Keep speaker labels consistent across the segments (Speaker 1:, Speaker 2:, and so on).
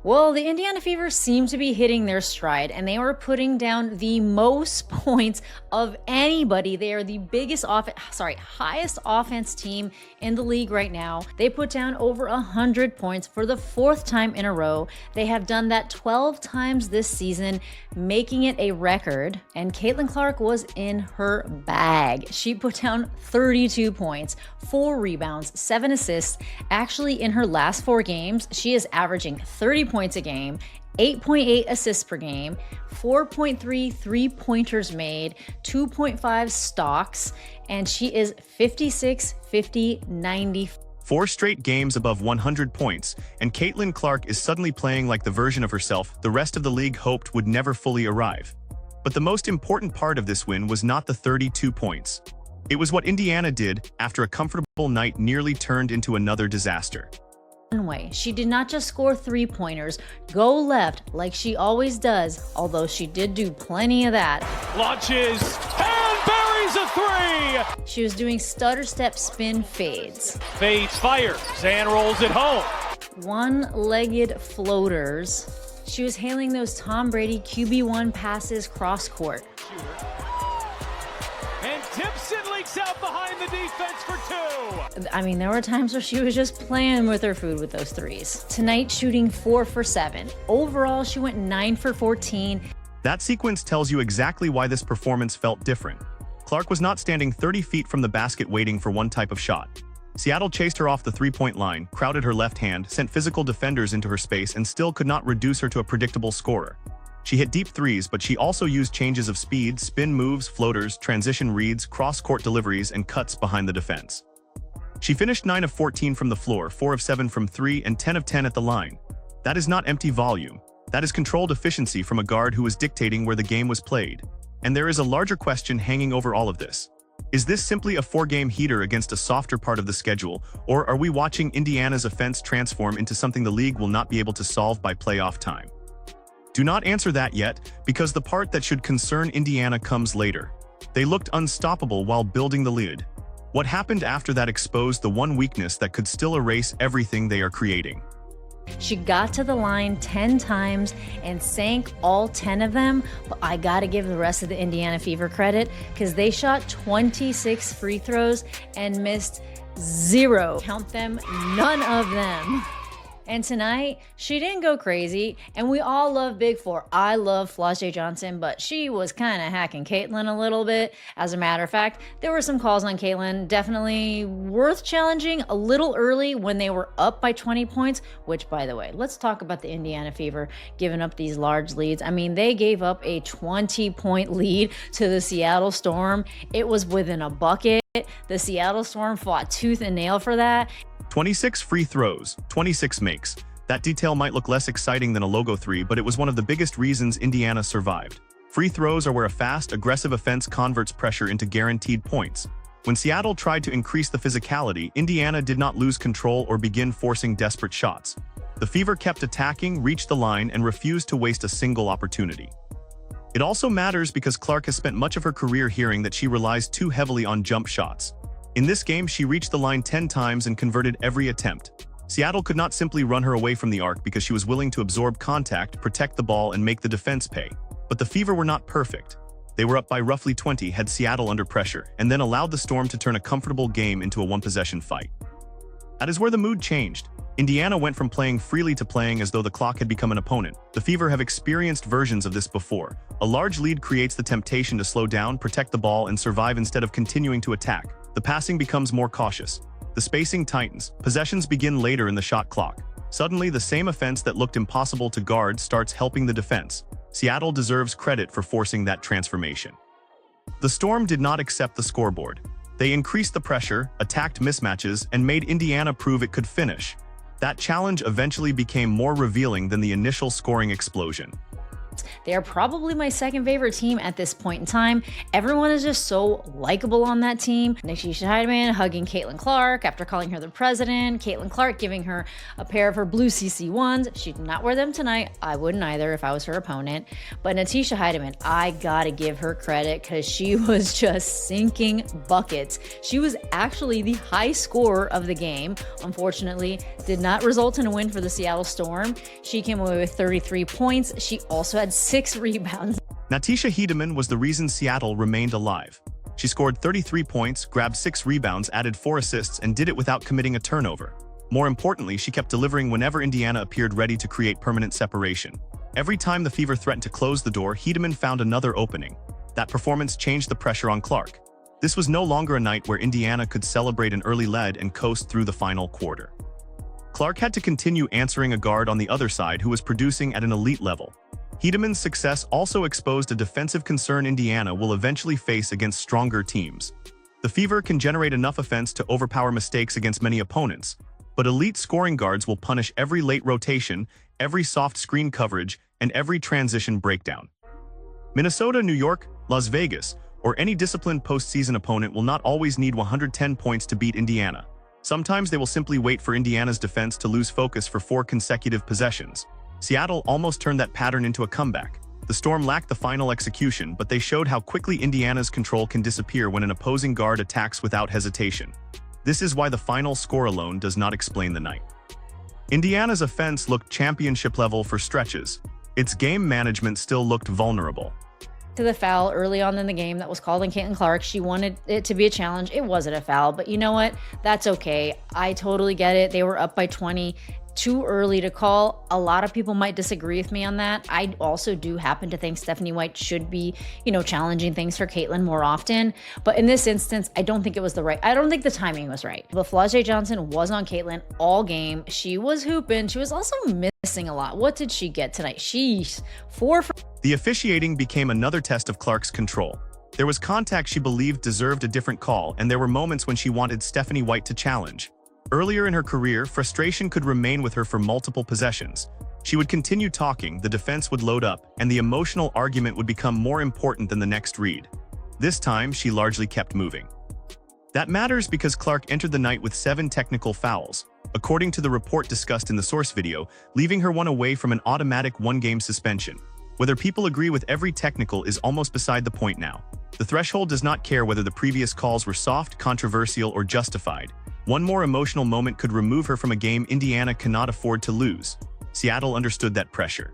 Speaker 1: Well, the Indiana Fever seem to be hitting their stride, and they were putting down the most points of anybody. They are the highest offense team in the league right now. They put down over 100 points for the fourth time in a row. They have done that 12 times this season, making it a record. And Caitlin Clark was in her bag. She put down 32 points, 4 rebounds, 7 assists. Actually, in her last 4 games, she is averaging 30 points a game, 8.8 assists per game, 4.3 three-pointers made, 2.5 stocks, and she is 56, 50, 90.
Speaker 2: 4 straight games above 100 points, and Caitlin Clark is suddenly playing like the version of herself the rest of the league hoped would never fully arrive. But the most important part of this win was not the 32 points. It was what Indiana did after a comfortable night nearly turned into another disaster.
Speaker 1: Way. She did not just score 3-pointers, go left like she always does, although she did do plenty of that.
Speaker 3: Launches and buries a 3!
Speaker 1: She was doing stutter step spin fades.
Speaker 3: Fades, fires, and rolls it home.
Speaker 1: One-legged floaters. She was hailing those Tom Brady QB1 passes cross court.
Speaker 3: And tips and leaks out behind the defense for 2.
Speaker 1: I mean, there were times where she was just playing with her food with those threes. Tonight, shooting 4 for 7. Overall, she went 9 for 14.
Speaker 2: That sequence tells you exactly why this performance felt different. Clark was not standing 30 feet from the basket waiting for one type of shot. Seattle chased her off the three-point line, crowded her left hand, sent physical defenders into her space, and still could not reduce her to a predictable scorer. She hit deep threes, but she also used changes of speed, spin moves, floaters, transition reads, cross-court deliveries, and cuts behind the defense. She finished 9 of 14 from the floor, 4 of 7 from 3, and 10 of 10 at the line. That is not empty volume. That is controlled efficiency from a guard who was dictating where the game was played. And there is a larger question hanging over all of this. Is this simply a 4-game heater against a softer part of the schedule, or are we watching Indiana's offense transform into something the league will not be able to solve by playoff time? Do not answer that yet, because the part that should concern Indiana comes later. They looked unstoppable while building the lead. What happened after that exposed the one weakness that could still erase everything they are creating.
Speaker 1: She got to the line 10 times and sank all 10 of them, but I gotta give the rest of the Indiana Fever credit because they shot 26 free throws and missed 0. Count them, none of them. And tonight, she didn't go crazy, and we all love Big Four. I love Flau'jae Johnson, but she was kind of hacking Caitlin a little bit. As a matter of fact, there were some calls on Caitlin, definitely worth challenging a little early when they were up by 20 points, which, by the way, let's talk about the Indiana Fever giving up these large leads. I mean, they gave up a 20-point lead to the Seattle Storm. It was within a bucket. The Seattle Storm fought tooth and nail for that.
Speaker 2: 26 free throws, 26 makes. That detail might look less exciting than a logo 3, but it was one of the biggest reasons Indiana survived. Free throws are where a fast, aggressive offense converts pressure into guaranteed points. When Seattle tried to increase the physicality, Indiana did not lose control or begin forcing desperate shots. The Fever kept attacking, reached the line, and refused to waste a single opportunity. It also matters because Clark has spent much of her career hearing that she relies too heavily on jump shots. In this game, she reached the line 10 times and converted every attempt. Seattle could not simply run her away from the arc because she was willing to absorb contact, protect the ball, and make the defense pay. But the Fever were not perfect. They were up by roughly 20, had Seattle under pressure, and then allowed the Storm to turn a comfortable game into a one-possession fight. That is where the mood changed. Indiana went from playing freely to playing as though the clock had become an opponent. The Fever have experienced versions of this before. A large lead creates the temptation to slow down, protect the ball, and survive instead of continuing to attack. The passing becomes more cautious. The spacing tightens. Possessions begin later in the shot clock. Suddenly, the same offense that looked impossible to guard starts helping the defense. Seattle deserves credit for forcing that transformation. The Storm did not accept the scoreboard. They increased the pressure, attacked mismatches, and made Indiana prove it could finish. That challenge eventually became more revealing than the initial scoring explosion.
Speaker 1: Cavs. They are probably my second favorite team at this point in time. Everyone is just so likable on that team. Natisha Hiedeman hugging Caitlin Clark after calling her the president. Caitlin Clark giving her a pair of her blue CC1s. She did not wear them tonight. I wouldn't either if I was her opponent. But Natisha Hiedeman, I gotta give her credit because she was just sinking buckets. She was actually the high scorer of the game. Unfortunately, did not result in a win for the Seattle Storm. She came away with 33 points. She also had 6 rebounds.
Speaker 2: Natisha Hiedeman was the reason Seattle remained alive. She scored 33 points, grabbed 6 rebounds, added 4 assists, and did it without committing a turnover. More importantly, she kept delivering whenever Indiana appeared ready to create permanent separation. Every time the Fever threatened to close the door, Hiedeman found another opening. That performance changed the pressure on Clark. This was no longer a night where Indiana could celebrate an early lead and coast through the final quarter. Clark had to continue answering a guard on the other side who was producing at an elite level. Hiedeman's success also exposed a defensive concern Indiana will eventually face against stronger teams. The Fever can generate enough offense to overpower mistakes against many opponents, but elite scoring guards will punish every late rotation, every soft screen coverage, and every transition breakdown. Minnesota, New York, Las Vegas, or any disciplined postseason opponent will not always need 110 points to beat Indiana. Sometimes they will simply wait for Indiana's defense to lose focus for 4 consecutive possessions. Seattle almost turned that pattern into a comeback. The Storm lacked the final execution, but they showed how quickly Indiana's control can disappear when an opposing guard attacks without hesitation. This is why the final score alone does not explain the night. Indiana's offense looked championship level for stretches. Its game management still looked vulnerable.
Speaker 1: To the foul early on in the game that was called on Caitlin Clark. She wanted it to be a challenge. It wasn't a foul, but you know what? That's okay. I totally get it. They were up by 20. Too early to call. A lot of people might disagree with me on that. I also do happen to think Stephanie White should be, challenging things for Caitlin more often. But in this instance, I don't think it was I don't think the timing was right. But Flau'jae Johnson was on Caitlin all game. She was hooping. She was also missing a lot. What did she get tonight? She's 4 for...
Speaker 2: The officiating became another test of Clark's control. There was contact she believed deserved a different call, and there were moments when she wanted Stephanie White to challenge. Earlier in her career, frustration could remain with her for multiple possessions. She would continue talking, the defense would load up, and the emotional argument would become more important than the next read. This time, she largely kept moving. That matters because Clark entered the night with 7 technical fouls, according to the report discussed in the source video, leaving her one away from an automatic 1-game suspension. Whether people agree with every technical is almost beside the point now. The threshold does not care whether the previous calls were soft, controversial, or justified. One more emotional moment could remove her from a game Indiana cannot afford to lose. Seattle understood that pressure.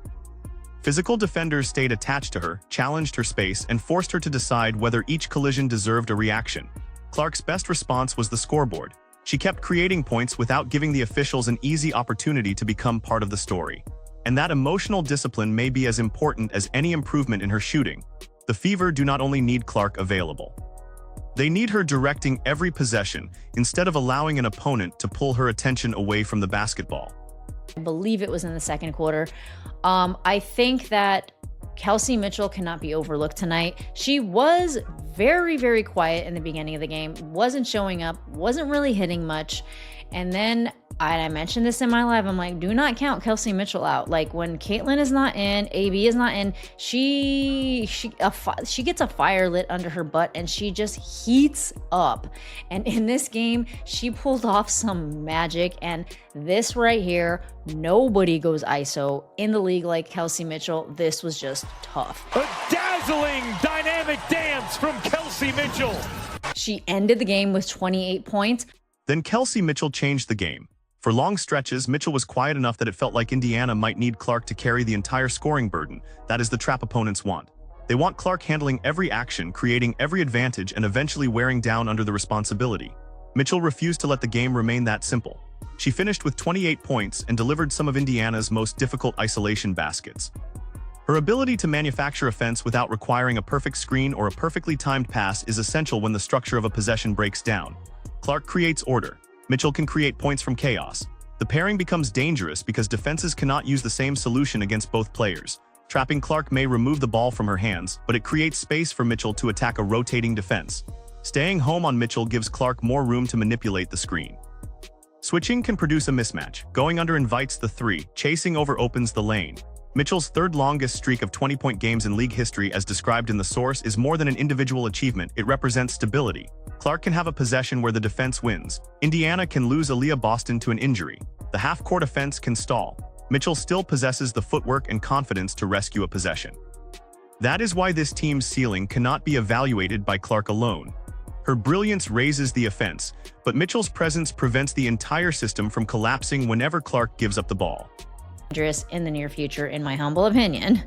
Speaker 2: Physical defenders stayed attached to her, challenged her space, and forced her to decide whether each collision deserved a reaction. Clark's best response was the scoreboard. She kept creating points without giving the officials an easy opportunity to become part of the story. And that emotional discipline may be as important as any improvement in her shooting. The Fever do not only need Clark available. They need her directing every possession instead of allowing an opponent to pull her attention away from the basketball.
Speaker 1: I believe it was in the second quarter. I think that Kelsey Mitchell cannot be overlooked tonight. She was very, very quiet in the beginning of the game, wasn't showing up, wasn't really hitting much. And then I mentioned this in my live. I'm like, do not count Kelsey Mitchell out. Like when Caitlin is not in, AB is not in, she gets a fire lit under her butt and she just heats up. And in this game, she pulled off some magic. And this right here, nobody goes ISO in the league like Kelsey Mitchell. This was just tough.
Speaker 3: A dazzling dynamic dance from Kelsey Mitchell.
Speaker 1: She ended the game with 28 points.
Speaker 2: Then Kelsey Mitchell changed the game. For long stretches, Mitchell was quiet enough that it felt like Indiana might need Clark to carry the entire scoring burden. That is the trap opponents want. They want Clark handling every action, creating every advantage, and eventually wearing down under the responsibility. Mitchell refused to let the game remain that simple. She finished with 28 points and delivered some of Indiana's most difficult isolation baskets. Her ability to manufacture offense without requiring a perfect screen or a perfectly timed pass is essential when the structure of a possession breaks down. Clark creates order. Mitchell can create points from chaos. The pairing becomes dangerous because defenses cannot use the same solution against both players. Trapping Clark may remove the ball from her hands, but it creates space for Mitchell to attack a rotating defense. Staying home on Mitchell gives Clark more room to manipulate the screen. Switching can produce a mismatch. Going under invites the 3, chasing over opens the lane. Mitchell's third longest streak of 20-point games in league history, as described in the source, is more than an individual achievement. It represents stability. Clark can have a possession where the defense wins. Indiana can lose Aaliyah Boston to an injury. The half-court offense can stall. Mitchell still possesses the footwork and confidence to rescue a possession. That is why this team's ceiling cannot be evaluated by Clark alone. Her brilliance raises the offense, but Mitchell's presence prevents the entire system from collapsing whenever Clark gives up the ball.
Speaker 1: In the near future, in my humble opinion.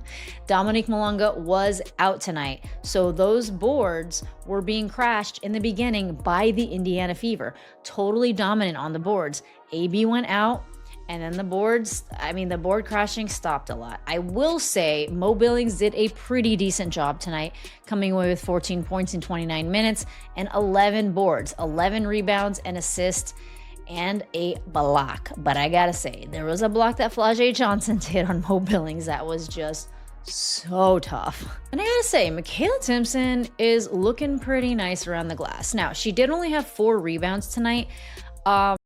Speaker 1: Dominique Malonga was out tonight, so those boards were being crashed in the beginning by the Indiana Fever. Totally dominant on the boards. AB went out, and then the board crashing stopped a lot. I will say Mo Billings did a pretty decent job tonight, coming away with 14 points in 29 minutes and 11 boards, 11 rebounds and assists, and a block. But I gotta say, there was a block that Flau'jae Johnson did on Mo Billings that was just so tough. And I gotta say, Michaela Timpson is looking pretty nice around the glass. Now, she did only have 4 rebounds tonight. I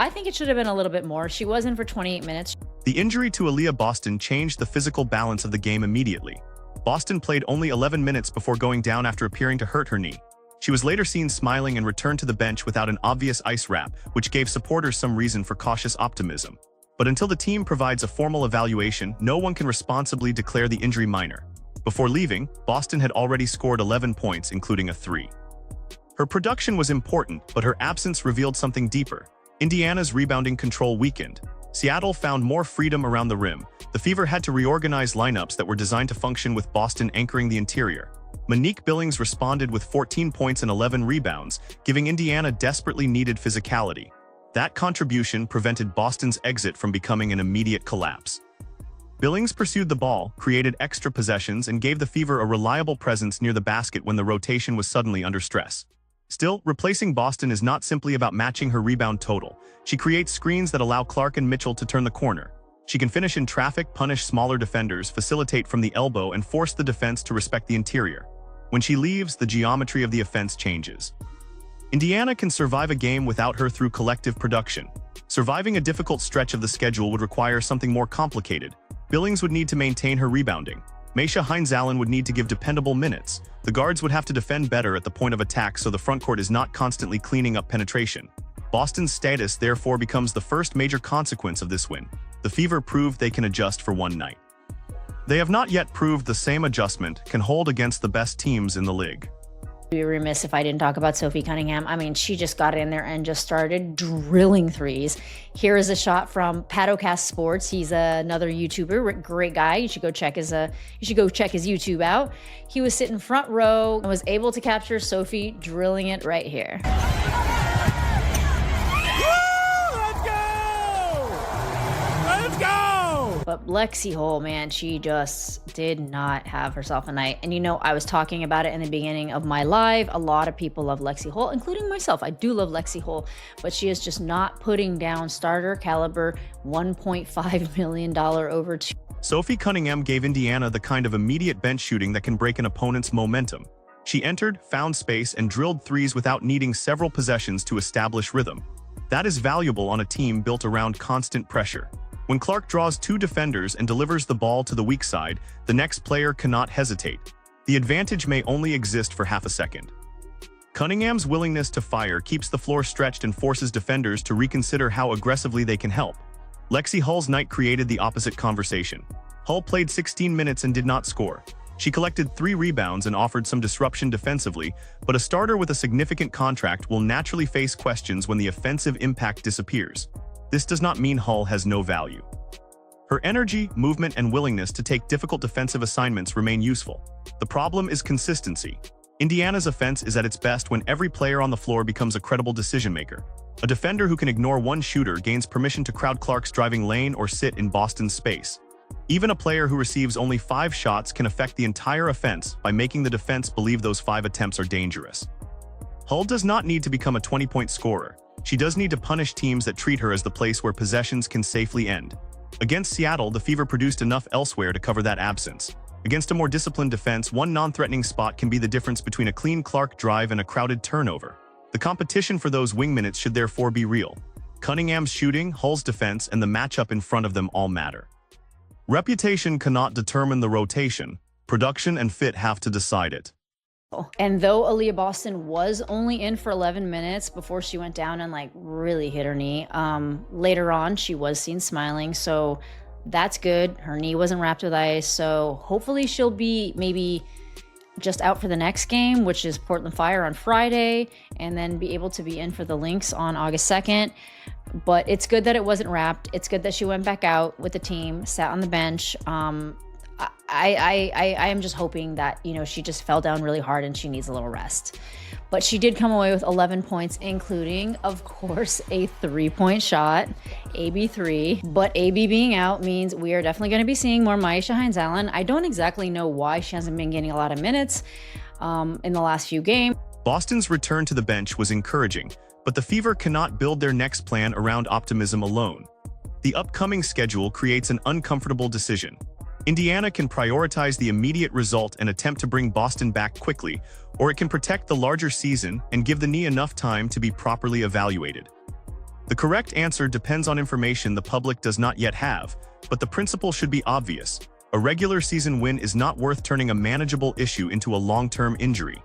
Speaker 1: think it should have been a little bit more. She was in for 28 minutes.
Speaker 2: The injury to Aaliyah Boston changed the physical balance of the game immediately. Boston played only 11 minutes before going down after appearing to hurt her knee. She was later seen smiling and returned to the bench without an obvious ice wrap, which gave supporters some reason for cautious optimism. But until the team provides a formal evaluation, no one can responsibly declare the injury minor. Before leaving, Boston had already scored 11 points, including a 3. Her production was important, but her absence revealed something deeper. Indiana's rebounding control weakened. Seattle found more freedom around the rim. The Fever had to reorganize lineups that were designed to function with Boston anchoring the interior. Monique Billings responded with 14 points and 11 rebounds, giving Indiana desperately needed physicality. That contribution prevented Boston's exit from becoming an immediate collapse. Billings pursued the ball, created extra possessions, and gave the Fever a reliable presence near the basket when the rotation was suddenly under stress. Still, replacing Boston is not simply about matching her rebound total. She creates screens that allow Clark and Mitchell to turn the corner. She can finish in traffic, punish smaller defenders, facilitate from the elbow, and force the defense to respect the interior. When she leaves, the geometry of the offense changes. Indiana can survive a game without her through collective production. Surviving a difficult stretch of the schedule would require something more complicated. Billings would need to maintain her rebounding. Maisha Hines-Allen would need to give dependable minutes. The guards would have to defend better at the point of attack so the frontcourt is not constantly cleaning up penetration. Boston's status therefore becomes the first major consequence of this win. The Fever proved they can adjust for one night. They have not yet proved the same adjustment can hold against the best teams in the league.
Speaker 1: I'd be remiss if I didn't talk about Sophie Cunningham. I mean, she just got in there and just started drilling threes. Here is a shot from Padocast Sports. He's another YouTuber, great guy. You should go check his YouTube out. He was sitting front row and was able to capture Sophie drilling it right here. But Lexi Hull, man, she just did not have herself a night. And you know, I was talking about it in the beginning of my live. A lot of people love Lexi Hull, including myself. I do love Lexi Hull, but she is just not putting down starter caliber $1.5 million over 2.
Speaker 2: Sophie Cunningham gave Indiana the kind of immediate bench shooting that can break an opponent's momentum. She entered, found space, and drilled threes without needing several possessions to establish rhythm. That is valuable on a team built around constant pressure. When Clark draws 2 defenders and delivers the ball to the weak side, the next player cannot hesitate. The advantage may only exist for half a second. Cunningham's willingness to fire keeps the floor stretched and forces defenders to reconsider how aggressively they can help. Lexi Hull's night created the opposite conversation. Hull played 16 minutes and did not score. She collected 3 rebounds and offered some disruption defensively, but a starter with a significant contract will naturally face questions when the offensive impact disappears. This does not mean Hull has no value. Her energy, movement, and willingness to take difficult defensive assignments remain useful. The problem is consistency. Indiana's offense is at its best when every player on the floor becomes a credible decision-maker. A defender who can ignore one shooter gains permission to crowd Clark's driving lane or sit in Boston's space. Even a player who receives only 5 shots can affect the entire offense by making the defense believe those 5 attempts are dangerous. Hull does not need to become a 20-point scorer. She does need to punish teams that treat her as the place where possessions can safely end. Against Seattle, the Fever produced enough elsewhere to cover that absence. Against a more disciplined defense, one non-threatening spot can be the difference between a clean Clark drive and a crowded turnover. The competition for those wing minutes should therefore be real. Cunningham's shooting, Hull's defense, and the matchup in front of them all matter. Reputation cannot determine the rotation. Production and fit have to decide it.
Speaker 1: And though Aaliyah Boston was only in for 11 minutes before she went down and like really hit her knee, later on she was seen smiling, so that's good. Her knee wasn't wrapped with ice, so hopefully she'll be maybe just out for the next game, which is Portland Fire on Friday, and then be able to be in for the Lynx on August 2nd. But it's good that it wasn't wrapped. It's good that she went back out with the team, sat on the bench. I am just hoping that, you know, she just fell down really hard and she needs a little rest. But she did come away with 11 points, including, of course, a 3-point shot, AB3. But AB being out means we are definitely going to be seeing more Myisha Hines-Allen. I don't exactly know why she hasn't been getting a lot of minutes in the last few games.
Speaker 2: Boston's return to the bench was encouraging, but the Fever cannot build their next plan around optimism alone. The upcoming schedule creates an uncomfortable decision. Indiana can prioritize the immediate result and attempt to bring Boston back quickly, or it can protect the larger season and give the knee enough time to be properly evaluated. The correct answer depends on information the public does not yet have, but the principle should be obvious. A regular season win is not worth turning a manageable issue into a long-term injury.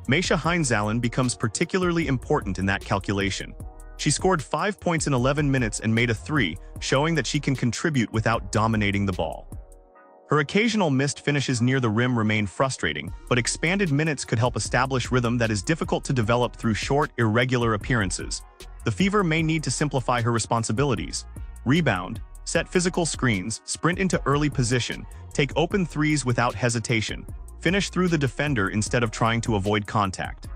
Speaker 2: Myisha Hines-Allen becomes particularly important in that calculation. She scored 5 points in 11 minutes and made a 3, showing that she can contribute without dominating the ball. Her occasional missed finishes near the rim remain frustrating, but expanded minutes could help establish rhythm that is difficult to develop through short, irregular appearances. The Fever may need to simplify her responsibilities. Rebound, set physical screens, sprint into early position, take open threes without hesitation, finish through the defender instead of trying to avoid contact.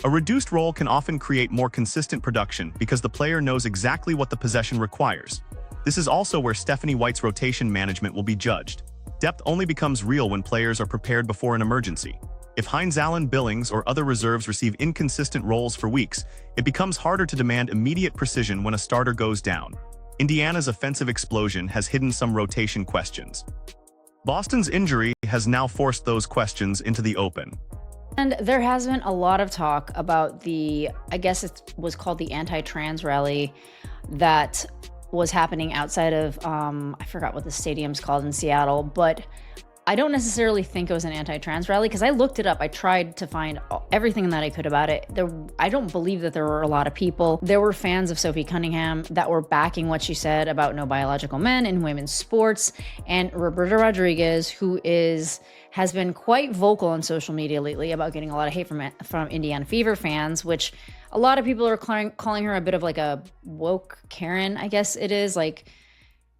Speaker 2: A reduced role can often create more consistent production because the player knows exactly what the possession requires. This is also where Stephanie White's rotation management will be judged. Depth only becomes real when players are prepared before an emergency. If Hines-Allen, Billings, or other reserves receive inconsistent roles for weeks, it becomes harder to demand immediate precision when a starter goes down. Indiana's offensive explosion has hidden some rotation questions. Boston's injury has now forced those questions into the open.
Speaker 1: And there has been a lot of talk about the, I guess it was called the anti-trans rally that was happening outside of, I forgot what the stadium's called in Seattle, but I don't necessarily think it was an anti-trans rally because I looked it up. I tried to find everything that I could about it. I don't believe that there were a lot of people. There were fans of Sophie Cunningham that were backing what she said about no biological men in women's sports, and Roberta Rodriguez, who has been quite vocal on social media lately about getting a lot of hate from Indiana Fever fans, which a lot of people are calling her a bit of like a woke Karen, I guess it is, like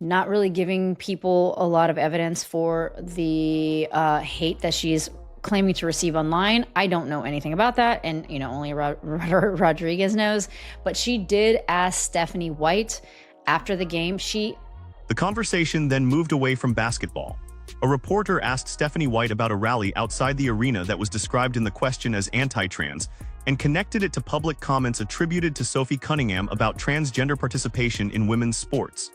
Speaker 1: not really giving people a lot of evidence for the hate that she's claiming to receive online. I don't know anything about that, and you know, only Rodriguez knows, but she did ask Stephanie White after the game.
Speaker 2: The conversation then moved away from basketball. A reporter asked Stephanie White about a rally outside the arena that was described in the question as anti-trans, and connected it to public comments attributed to Sophie Cunningham about transgender participation in women's sports.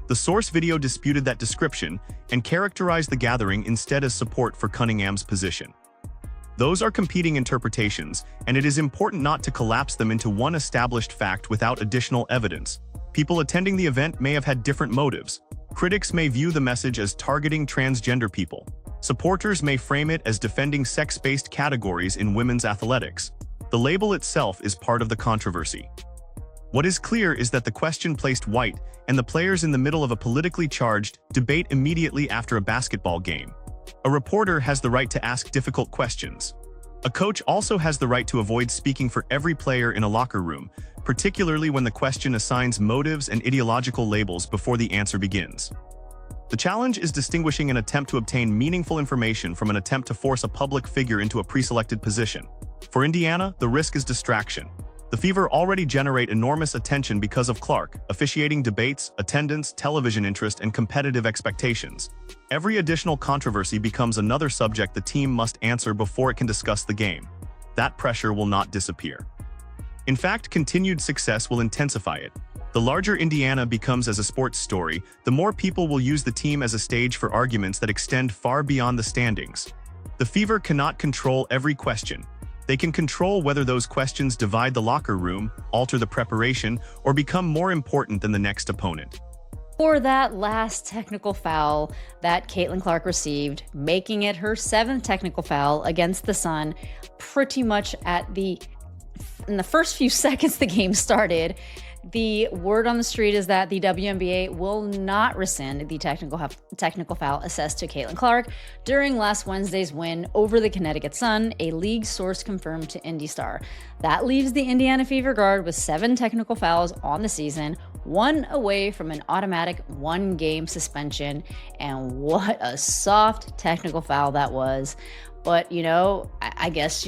Speaker 2: The source video disputed that description and characterized the gathering instead as support for Cunningham's position. Those are competing interpretations, and it is important not to collapse them into one established fact without additional evidence. People attending the event may have had different motives. Critics may view the message as targeting transgender people. Supporters may frame it as defending sex-based categories in women's athletics. The label itself is part of the controversy. What is clear is that the question placed White and the players in the middle of a politically charged debate immediately after a basketball game. A reporter has the right to ask difficult questions. A coach also has the right to avoid speaking for every player in a locker room, particularly when the question assigns motives and ideological labels before the answer begins. The challenge is distinguishing an attempt to obtain meaningful information from an attempt to force a public figure into a pre-selected position. For Indiana, the risk is distraction. The Fever already generate enormous attention because of Clark, officiating debates, attendance, television interest, and competitive expectations. Every additional controversy becomes another subject the team must answer before it can discuss the game. That pressure will not disappear. In fact, continued success will intensify it. The larger Indiana becomes as a sports story, the more people will use the team as a stage for arguments that extend far beyond the standings. The Fever cannot control every question. They can control whether those questions divide the locker room, alter the preparation, or become more important than the next opponent.
Speaker 1: for that last technical foul that Caitlin Clark received, making it her 7th technical foul against the Sun pretty much in the first few seconds the game started. The word on the street is that the WNBA will not rescind the technical foul assessed to Caitlin Clark during last Wednesday's win over the Connecticut Sun, a league source confirmed to Indy Star. That leaves the Indiana Fever guard with 7 technical fouls on the season, 1 away from an automatic 1-game suspension. And what a soft technical foul that was. But, you know, I guess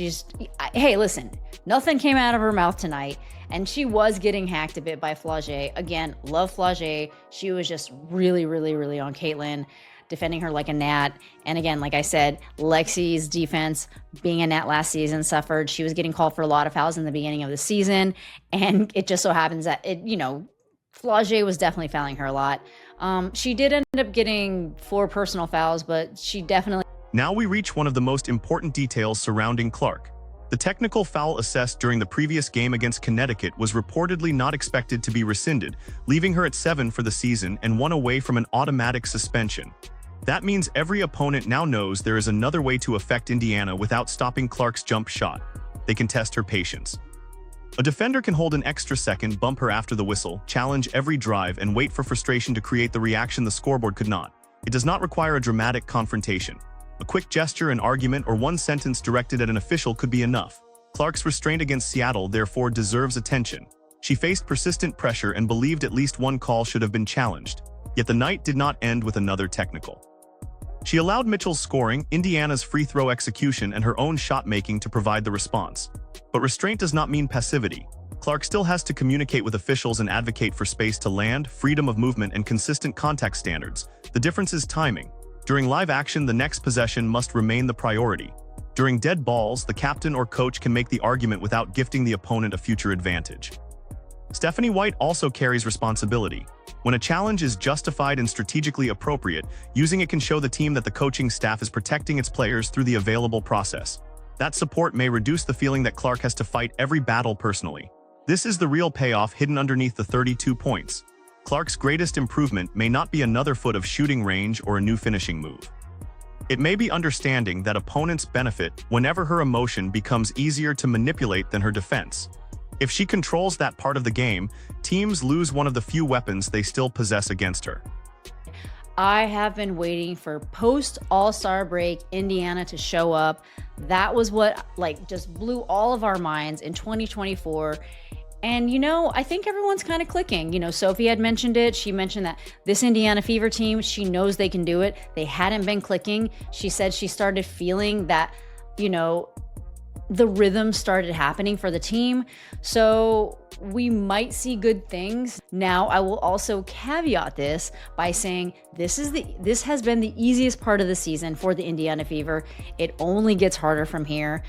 Speaker 1: hey, listen, nothing came out of her mouth tonight. And she was getting hacked a bit by Flau'jae. Again, love Flau'jae. She was just really, really, really on Caitlin, defending her like a gnat. And again, like I said, Lexi's defense, being a gnat last season, suffered. She was getting called for a lot of fouls in the beginning of the season. And it just so happens that, Flau'jae was definitely fouling her a lot. She did end up getting 4 personal fouls, but she definitely...
Speaker 2: Now we reach one of the most important details surrounding Clark. The technical foul assessed during the previous game against Connecticut was reportedly not expected to be rescinded, leaving her at 7 for the season and 1 away from an automatic suspension. That means every opponent now knows there is another way to affect Indiana without stopping Clark's jump shot. They can test her patience. A defender can hold an extra second, bump her after the whistle, challenge every drive, and wait for frustration to create the reaction the scoreboard could not. It does not require a dramatic confrontation. A quick gesture, an argument, or 1 sentence directed at an official could be enough. Clark's restraint against Seattle therefore deserves attention. She faced persistent pressure and believed at least 1 call should have been challenged. Yet the night did not end with another technical. She allowed Mitchell's scoring, Indiana's free throw execution, and her own shot making to provide the response. But restraint does not mean passivity. Clark still has to communicate with officials and advocate for space to land, freedom of movement, and consistent contact standards. The difference is timing. During live action, the next possession must remain the priority. During dead balls, the captain or coach can make the argument without gifting the opponent a future advantage. Stephanie White also carries responsibility. When a challenge is justified and strategically appropriate, using it can show the team that the coaching staff is protecting its players through the available process. That support may reduce the feeling that Clark has to fight every battle personally. This is the real payoff hidden underneath the 32 points. Clark's greatest improvement may not be another foot of shooting range or a new finishing move. It may be understanding that opponents benefit whenever her emotion becomes easier to manipulate than her defense. If she controls that part of the game, teams lose one of the few weapons they still possess against her.
Speaker 1: I have been waiting for post-All-Star break Indiana to show up. That was what just blew all of our minds in 2024. And, I think everyone's kind of clicking. Sophie had mentioned it. She mentioned that this Indiana Fever team, she knows they can do it. They hadn't been clicking. She said she started feeling that, the rhythm started happening for the team. So we might see good things. Now, I will also caveat this by saying this has been the easiest part of the season for the Indiana Fever. It only gets harder from here.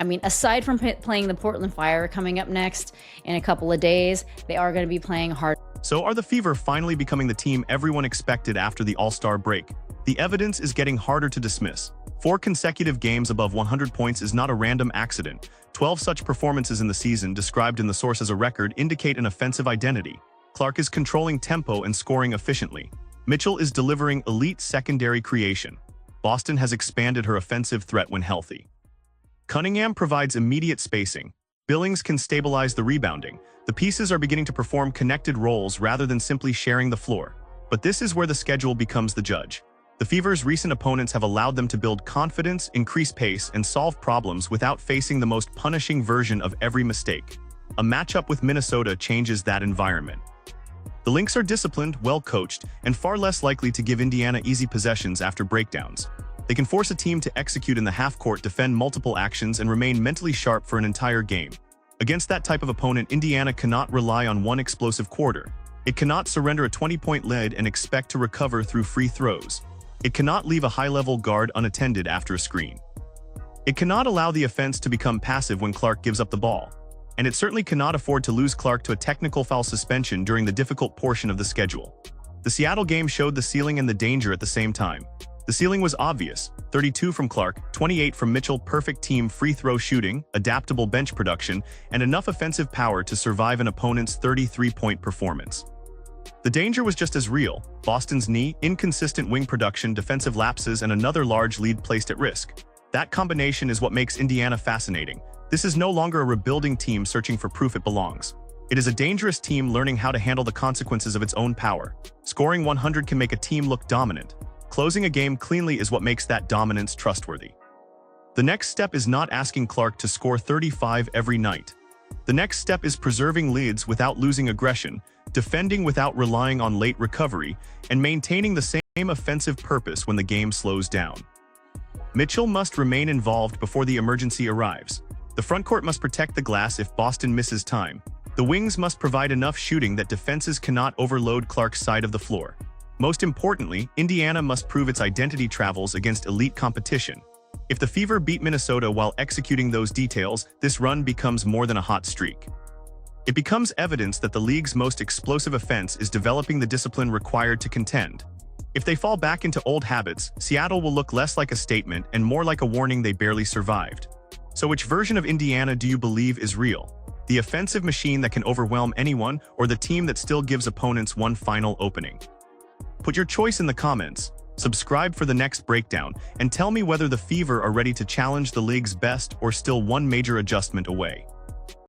Speaker 1: I mean, aside from playing the Portland Fire coming up next in a couple of days, they are going to be playing hard.
Speaker 2: So are the Fever finally becoming the team everyone expected after the All-Star break? The evidence is getting harder to dismiss. 4 consecutive games above 100 points is not a random accident. 12 such performances in the season, described in the source as a record, indicate an offensive identity. Clark is controlling tempo and scoring efficiently. Mitchell is delivering elite secondary creation. Boston has expanded her offensive threat when healthy. Cunningham provides immediate spacing. Billings can stabilize the rebounding. The pieces are beginning to perform connected roles rather than simply sharing the floor. But this is where the schedule becomes the judge. The Fever's recent opponents have allowed them to build confidence, increase pace, and solve problems without facing the most punishing version of every mistake. A matchup with Minnesota changes that environment. The Lynx are disciplined, well-coached, and far less likely to give Indiana easy possessions after breakdowns. They can force a team to execute in the half-court, defend multiple actions, and remain mentally sharp for an entire game. Against that type of opponent, Indiana cannot rely on one explosive quarter. It cannot surrender a 20-point lead and expect to recover through free throws. It cannot leave a high-level guard unattended after a screen. It cannot allow the offense to become passive when Clark gives up the ball. And it certainly cannot afford to lose Clark to a technical foul suspension during the difficult portion of the schedule. The Seattle game showed the ceiling and the danger at the same time. The ceiling was obvious: 32 from Clark, 28 from Mitchell, perfect team free throw shooting, adaptable bench production, and enough offensive power to survive an opponent's 33-point performance. The danger was just as real. Boston's knee, inconsistent wing production, defensive lapses, and another large lead placed at risk. That combination is what makes Indiana fascinating. This is no longer a rebuilding team searching for proof it belongs. It is a dangerous team learning how to handle the consequences of its own power. Scoring 100 can make a team look dominant. Closing a game cleanly is what makes that dominance trustworthy. The next step is not asking Clark to score 35 every night. The next step is preserving leads without losing aggression, defending without relying on late recovery, and maintaining the same offensive purpose when the game slows down. Mitchell must remain involved before the emergency arrives. The frontcourt must protect the glass if Boston misses time. The wings must provide enough shooting that defenses cannot overload Clark's side of the floor. Most importantly, Indiana must prove its identity travels against elite competition. If the Fever beat Minnesota while executing those details, this run becomes more than a hot streak. It becomes evidence that the league's most explosive offense is developing the discipline required to contend. If they fall back into old habits, Seattle will look less like a statement and more like a warning they barely survived. So which version of Indiana do you believe is real? The offensive machine that can overwhelm anyone, or the team that still gives opponents one final opening? Put your choice in the comments, subscribe for the next breakdown, and tell me whether the Fever are ready to challenge the league's best or still one major adjustment away.